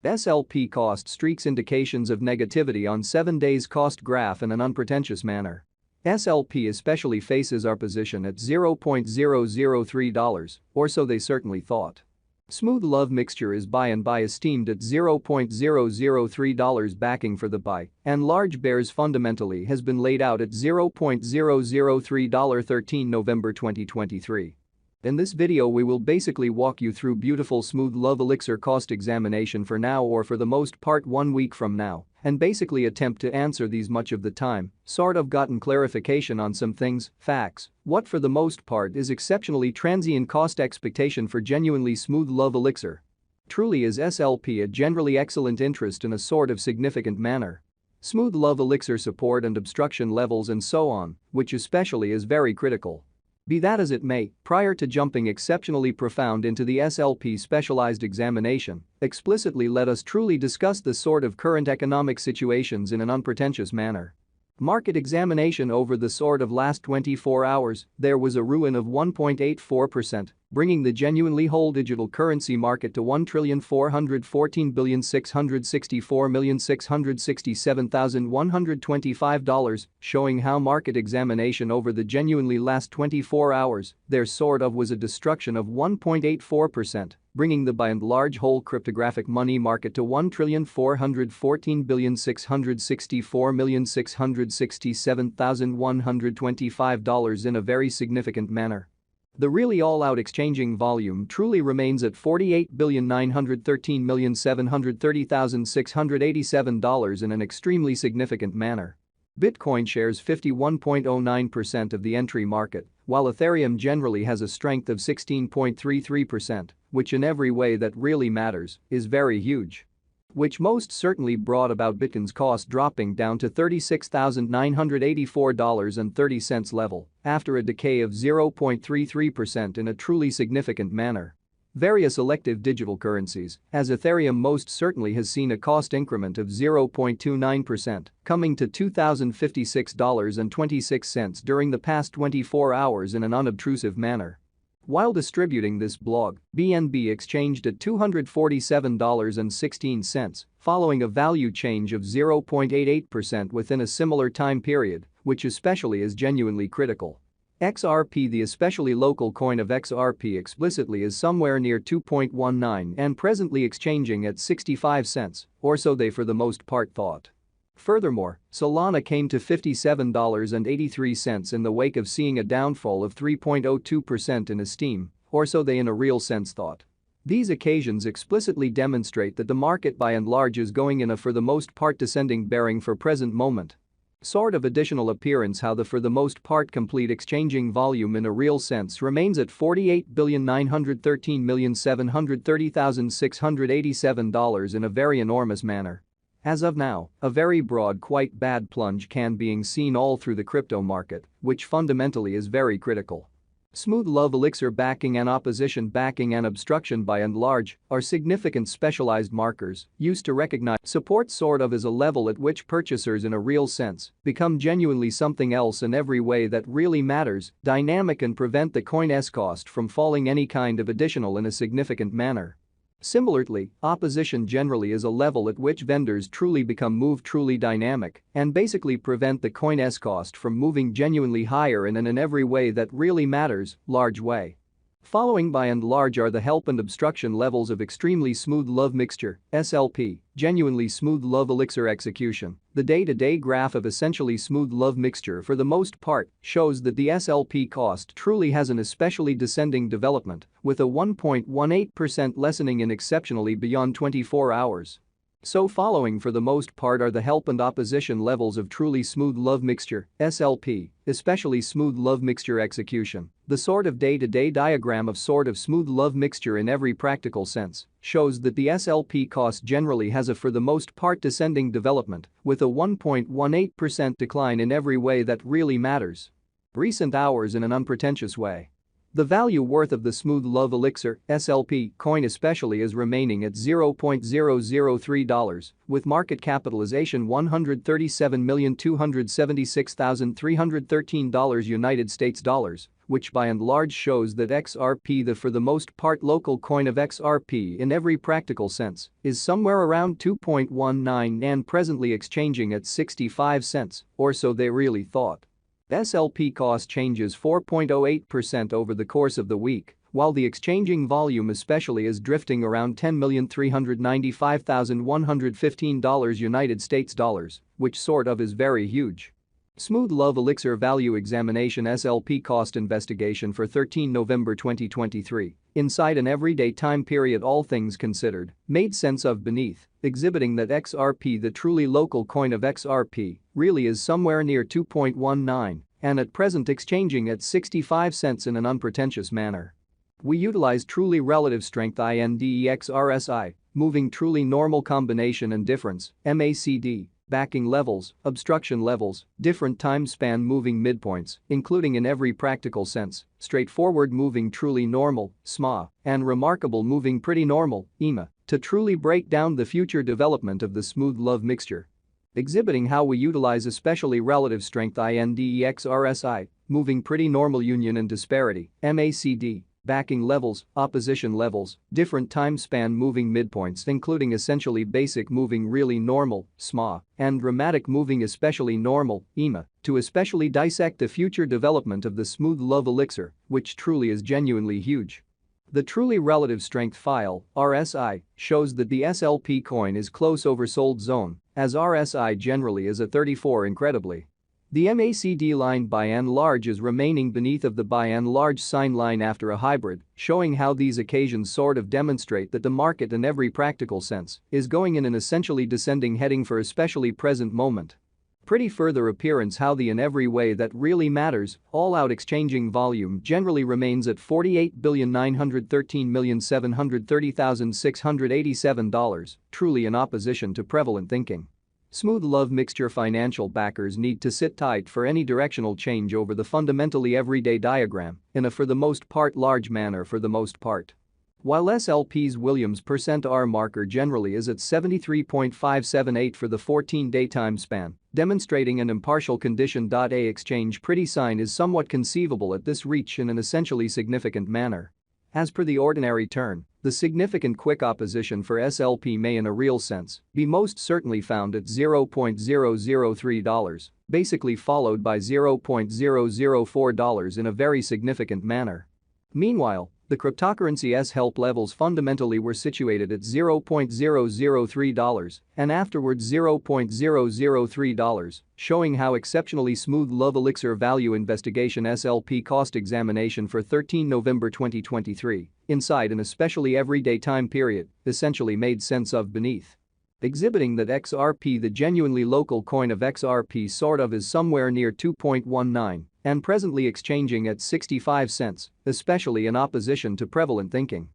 SLP cost streaks indications of negativity on 7 days cost graph in an unpretentious manner. SLP especially faces our position at $0.003, or so they certainly thought. Smooth Love Mixture is buy and buy esteemed at $0.003 backing for the buy, and large bears fundamentally has been laid out at $0.003 13 November 2023. In this video we will basically walk you through beautiful Smooth Love Elixir cost examination for now or for the most part 1 week from now, and basically attempt to answer these much of the time, sort of gotten clarification on some things, facts, what for the most part is exceptionally transient cost expectation for genuinely Smooth Love Elixir. Truly is SLP a generally excellent interest in a sort of significant manner. Smooth Love Elixir support and obstruction levels and so on, which especially is very critical. Be that as it may, prior to jumping exceptionally profound into the SLP specialized examination, explicitly let us truly discuss the sort of current economic situations in an unpretentious manner. Market examination over the sort of last 24 hours, there was a ruin of 1.84%, bringing the genuinely whole digital currency market to $1,414,664,667,125, showing how market examination over the genuinely last 24 hours, there sort of was a destruction of 1.84%, bringing the by and large whole cryptographic money market to $1,414,664,667,125 in a very significant manner. The really all-out exchanging volume truly remains at $48,913,730,687 in an extremely significant manner. Bitcoin shares 51.09% of the entry market, while Ethereum generally has a strength of 16.33%, which in every way that really matters is very huge. Which most certainly brought about Bitcoin's cost dropping down to $36,984.30 level after a decay of 0.33% in a truly significant manner. Various elective digital currencies, as Ethereum most certainly has seen a cost increment of 0.29%, coming to $2,056.26 during the past 24 hours in an unobtrusive manner. While distributing this blog, BNB exchanged at $247.16, following a value change of 0.88% within a similar time period, which especially is genuinely critical. XRP, the especially local coin of XRP, explicitly is somewhere near 2.19 and presently exchanging at 65 cents, or so they for the most part thought. Furthermore, Solana came to $57.83 in the wake of seeing a downfall of 3.02% in esteem, or so they in a real sense thought. These occasions explicitly demonstrate that the market by and large is going in a for the most part descending bearing for present moment. Sort of additional appearance how the for the most part complete exchanging volume in a real sense remains at $48,913,730,687 in a very enormous manner. As of now, a very broad quite bad plunge can being seen all through the crypto market, which fundamentally is very critical. Smooth Love Elixir backing and opposition backing and obstruction by and large are significant specialized markers used to recognize support sort of as a level at which purchasers in a real sense become genuinely something else in every way that really matters, dynamic and prevent the coin's cost from falling any kind of additional in a significant manner. Similarly, opposition generally is a level at which vendors truly become move truly dynamic and basically prevent the coin's cost from moving genuinely higher in every way that really matters, large way. Following by and large are the help and obstruction levels of extremely Smooth Love Mixture, SLP, genuinely Smooth Love Elixir execution. The day-to-day graph of essentially Smooth Love Mixture for the most part shows that the SLP cost truly has an especially descending development with a 1.18% lessening in exceptionally beyond 24 hours. So following for the most part are the help and opposition levels of truly Smooth Love Mixture, SLP, especially Smooth Love Mixture execution. The sort of day-to-day diagram of sort of Smooth Love Mixture in every practical sense shows that the SLP cost generally has a for the most part descending development with a 1.18% decline in every way that really matters. Recent hours in an unpretentious way. The value worth of the Smooth Love Elixir, SLP, coin especially is remaining at $0.003, with market capitalization $137,276,313 United States dollars, which by and large shows that XRP, the for the most part local coin of XRP in every practical sense, is somewhere around 2.19 and presently exchanging at 65 cents, or so they really thought. SLP cost changes 4.08% over the course of the week, while the exchanging volume especially is drifting around $10,395,115 United States dollars, which sort of is very huge. Smooth Love Elixir Value Examination SLP Cost Investigation for 13 November 2023, inside an everyday time period all things considered, made sense of beneath, exhibiting that XRP, the truly local coin of XRP, really is somewhere near 2.19 and at present exchanging at 65 cents in an unpretentious manner. We utilize truly relative strength INDEX RSI, moving truly normal combination and difference, MACD, backing levels, obstruction levels, different time span moving midpoints, including in every practical sense, straightforward moving truly normal, SMA, and remarkable moving pretty normal, EMA, to truly break down the future development of the smooth love mixture. Exhibiting how we utilize especially relative strength INDEX RSI, moving pretty normal union and disparity, MACD, backing levels, opposition levels, different time span moving midpoints including essentially basic moving really normal, SMA, and dramatic moving especially normal, EMA, to especially dissect the future development of the smooth love elixir, which truly is genuinely huge. The truly relative strength file, RSI, shows that the SLP coin is close oversold zone, as RSI generally is at 34 incredibly. The MACD line by and large is remaining beneath of the by and large sign line after a hybrid, showing how these occasions sort of demonstrate that the market in every practical sense is going in an essentially descending heading for especially present moment. Pretty further appearance how the in every way that really matters, all-out exchanging volume generally remains at $48,913,730,687, truly in opposition to prevalent thinking. Smooth love mixture financial backers need to sit tight for any directional change over the fundamentally everyday diagram in a for the most part large manner for the most part. While SLP's Williams %R marker generally is at 73.578 for the 14-day time span, demonstrating an impartial condition. A exchange pretty sign is somewhat conceivable at this reach in an essentially significant manner. As per the ordinary turn, the significant quick opposition for SLP may in a real sense be most certainly found at $0.003, basically followed by $0.004 in a very significant manner. Meanwhile, the cryptocurrency's help levels fundamentally were situated at $0.003 and afterwards $0.003, showing how exceptionally smooth love elixir value investigation SLP cost examination for 13 November 2023, inside an especially everyday time period, essentially made sense of beneath. Exhibiting that XRP, the genuinely local coin of XRP, sort of is somewhere near 2.19 and presently exchanging at 65 cents, especially in opposition to prevalent thinking.